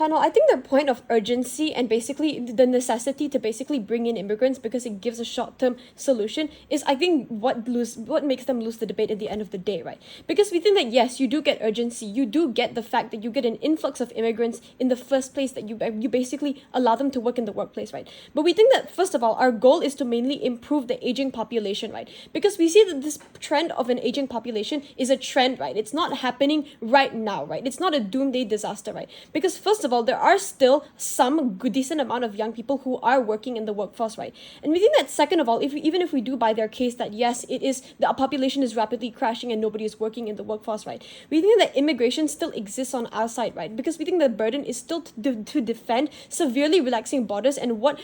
panel, I think their point of urgency and basically the necessity to basically bring in immigrants because it gives a short-term solution is, I think, what makes them lose the debate at the end of the day, right? Because we think that yes, you do get urgency, you do get the fact that you get an influx of immigrants in the first place, that you basically allow them to work in the workplace, right? But we think that first of all, our goal is to mainly improve the aging population, right? Because we see that this trend of an aging population is a trend, right? It's not happening right now, right? It's not a doomsday disaster, right? Because first of all, there are still some good decent amount of young people who are working in the workforce, right? And we think that second of all, even if we do buy their case that yes, it is the population is rapidly crashing and nobody is working in the workforce, right? We think that immigration still exists on our side, right? Because we think the burden is still to defend severely relaxing borders and what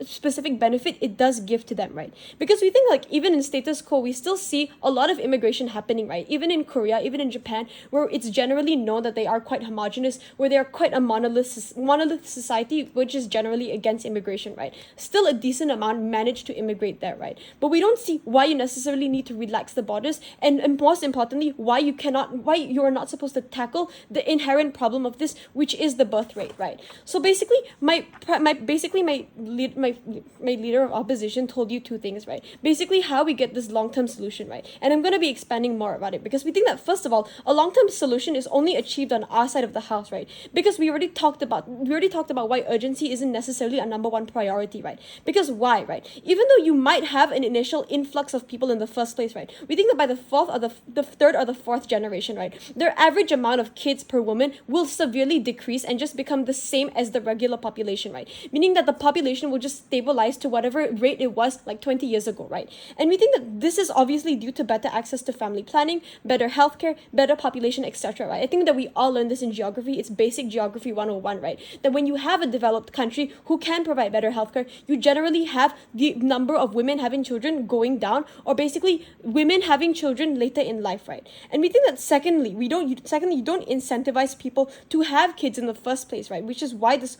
specific benefit it does give to them, right? Because we think like even in status quo, we still see a lot of immigration happening, right? Even in Korea, even in Japan, where it's generally known that they are quite homogenous, where they are quite a monolith society, which is generally against immigration, right? Still a decent amount manage to immigrate there, right? But we don't see why you necessarily need to relax the borders, and most importantly, why you are not supposed to tackle the inherent problem of this, which is the birth rate, right? So basically, my leader of opposition told you two things, right? Basically, how we get this long-term solution, right? And I'm going to be expanding more about it because we think that first of all, a long-term solution is only achieved on our side of the house, right? Because we already talked about why urgency isn't necessarily a number one priority, right? Because why, right? Even though you might have an initial influx of people in the first place, right? We think that by the fourth or the third or the fourth generation, right, their average amount of kids per woman will severely decrease and just become the same as the regular population, right? Meaning that the population will just stabilize to whatever rate it was like 20 years ago, right? And we think that this is obviously due to better access to family planning, better healthcare, better population, etc., right? I think that we all learn this in geography. It's basic geography 101, right? That when you have a developed country who can provide better healthcare, you generally have the number of women having children going down, or basically women having children later in life, right? And we think that secondly, you don't incentivize people to have kids in the first place, right? Which is what is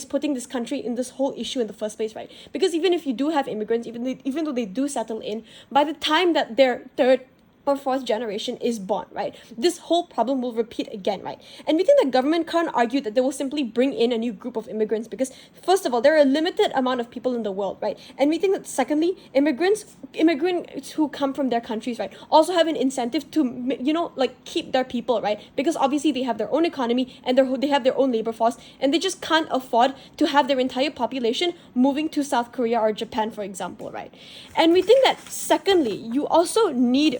putting this country in this whole issue in the first place, right? Because even if you do have immigrants, even though they do settle in, by the time that their third or fourth generation is born, right, this whole problem will repeat again, right? And we think the government can't argue that they will simply bring in a new group of immigrants because first of all, there are a limited amount of people in the world, right? And we think that secondly, immigrants who come from their countries, right, also have an incentive to, keep their people, right? Because obviously they have their own economy and they have their own labor force, and they just can't afford to have their entire population moving to South Korea or Japan, for example, right? And we think that secondly, you also need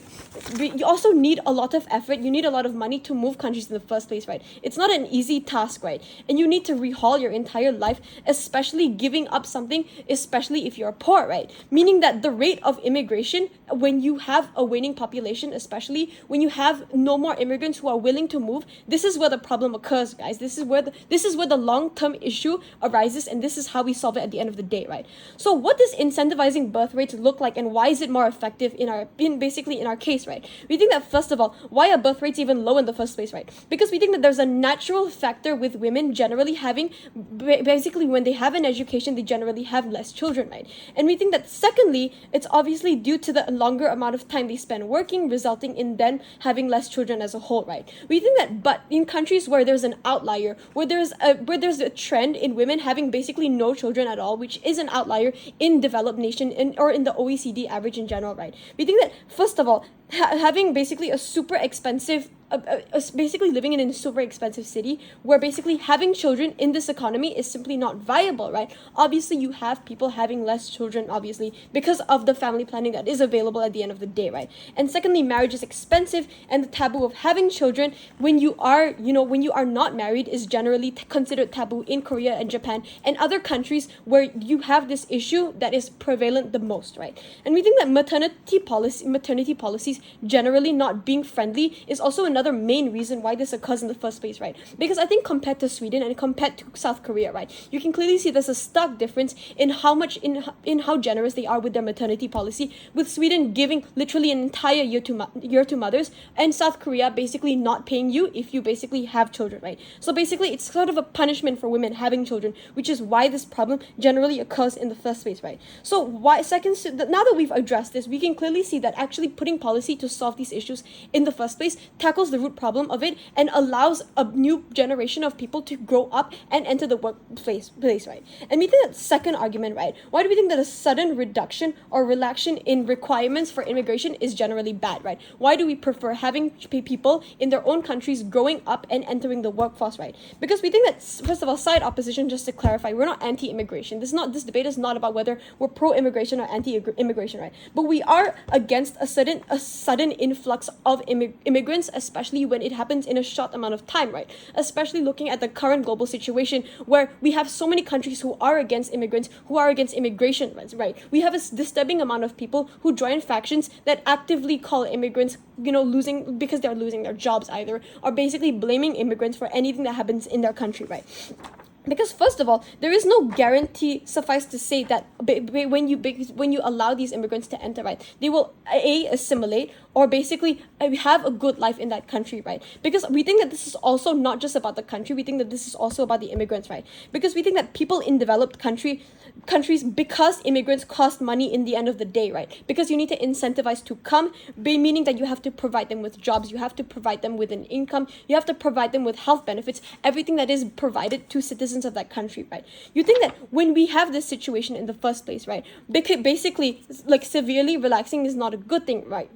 a lot of effort. You need a lot of money to move countries in the first place, right? It's not an easy task, right? And you need to rehaul your entire life, especially giving up something, especially if you're poor, right? Meaning that the rate of immigration, when you have a waning population, especially when you have no more immigrants who are willing to move, this is where the problem occurs, guys. This is where the long-term issue arises, and this is how we solve it at the end of the day, right? So what does incentivizing birth rates look like, and why is it more effective in our case, right? We think that first of all, why are birth rates even low in the first place, right? Because we think that there's a natural factor with women generally having, basically when they have an education, they generally have less children, right? And we think that secondly, it's obviously due to the longer amount of time they spend working, resulting in them having less children as a whole, right? We think that, but in countries where there's an outlier, where there's a trend in women having basically no children at all, which is an outlier in developed nation or in the OECD average in general, right? We think that first of all, having basically a super expensive basically living in a super expensive city where basically having children in this economy is simply not viable, right? Obviously, you have people having less children, obviously, because of the family planning that is available at the end of the day, right? And secondly, marriage is expensive, and the taboo of having children when you are not married is generally considered taboo in Korea and Japan and other countries where you have this issue that is prevalent the most, right? And we think that maternity policies generally not being friendly is also another main reason why this occurs in the first place, right? Because I think compared to Sweden and compared to South Korea, right, you can clearly see there's a stark difference in how much in how generous they are with their maternity policy, with Sweden giving literally an entire year to mothers, and South Korea basically not paying you if you basically have children, right? So basically it's sort of a punishment for women having children, which is why this problem generally occurs in the first place, right? So now that we've addressed this, we can clearly see that actually putting policy to solve these issues in the first place tackles the root problem of it and allows a new generation of people to grow up and enter the workplace, right? And we think that second argument, right? Why do we think that a sudden reduction or relaxation in requirements for immigration is generally bad, right? Why do we prefer having people in their own countries growing up and entering the workforce, right? Because we think that, first of all, side opposition, just to clarify, we're not anti-immigration. This debate is not about whether we're pro-immigration or anti-immigration, right? But we are against a sudden influx of immigrants, especially when it happens in a short amount of time, right? Especially looking at the current global situation where we have so many countries who are against immigrants, who are against immigration, right? We have a disturbing amount of people who join factions that actively call immigrants, losing because they're losing their jobs either, or basically blaming immigrants for anything that happens in their country, right? Because first of all, there is no guarantee, suffice to say, that when you allow these immigrants to enter, right, they will assimilate or basically have a good life in that country, right? Because we think that this is also not just about the country, we think that this is also about the immigrants, right? Because we think that people in developed countries, because immigrants cost money in the end of the day, right? Because you need to incentivize to come, meaning that you have to provide them with jobs, you have to provide them with an income, you have to provide them with health benefits, everything that is provided to citizens of that country, right? You think that when we have this situation in the first place, right, basically, like, severely relaxing is not a good thing, right?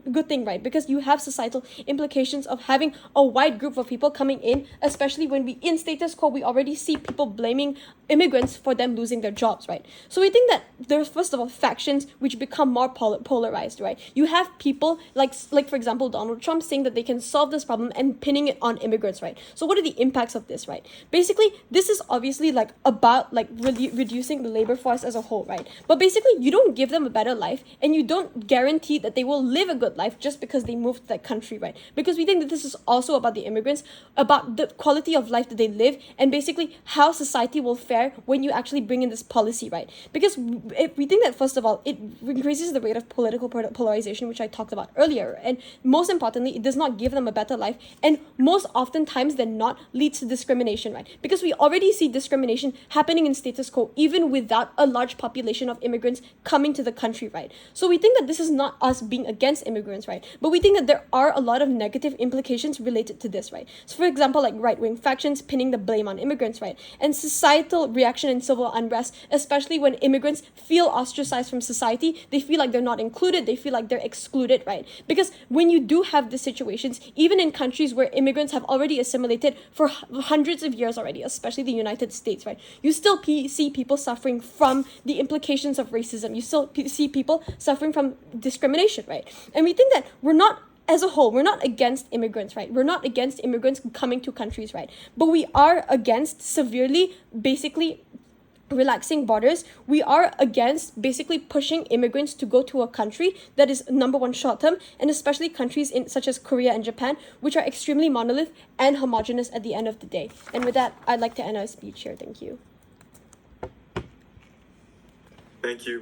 Because you have societal implications of having a wide group of people coming in, especially when in status quo, we already see people blaming immigrants for them losing their jobs, right? So we think that there's, first of all, factions which become more polarized, right? You have people like for example, Donald Trump saying that they can solve this problem and pinning it on immigrants, right? So what are the impacts of this, right? Basically, this is obviously about reducing the labor force as a whole, right? But basically, you don't give them a better life and you don't guarantee that they will live a good life just because they moved to that country, right? Because we think that this is also about the immigrants, about the quality of life that they live, and basically how society will fare when you actually bring in this policy, right? Because we think that, first of all, it increases the rate of political polarization, which I talked about earlier, and most importantly, it does not give them a better life, and most oftentimes than not leads to discrimination, right? Because we already see discrimination happening in status quo even without a large population of immigrants coming to the country, right? So we think that this is not us being against immigrants, right? But we think that there are a lot of negative implications related to this, right? So for example, like right-wing factions pinning the blame on immigrants, right? And societal reaction and civil unrest, especially when immigrants feel ostracized from society, they feel like they're not included, they feel like they're excluded, right? Because when you do have these situations, even in countries where immigrants have already assimilated for hundreds of years already, especially the United States, right? You still see people suffering from the implications of racism. You still see people suffering from discrimination, right? And we think that as a whole, we're not against immigrants, right? We're not against immigrants coming to countries, right? But we are against severely, basically, relaxing borders. We are against basically pushing immigrants to go to a country that is, number one, short term, and especially countries such as Korea and Japan, which are extremely monolith and homogenous at the end of the day. And with that, I'd like to end our speech here. Thank you. Thank you.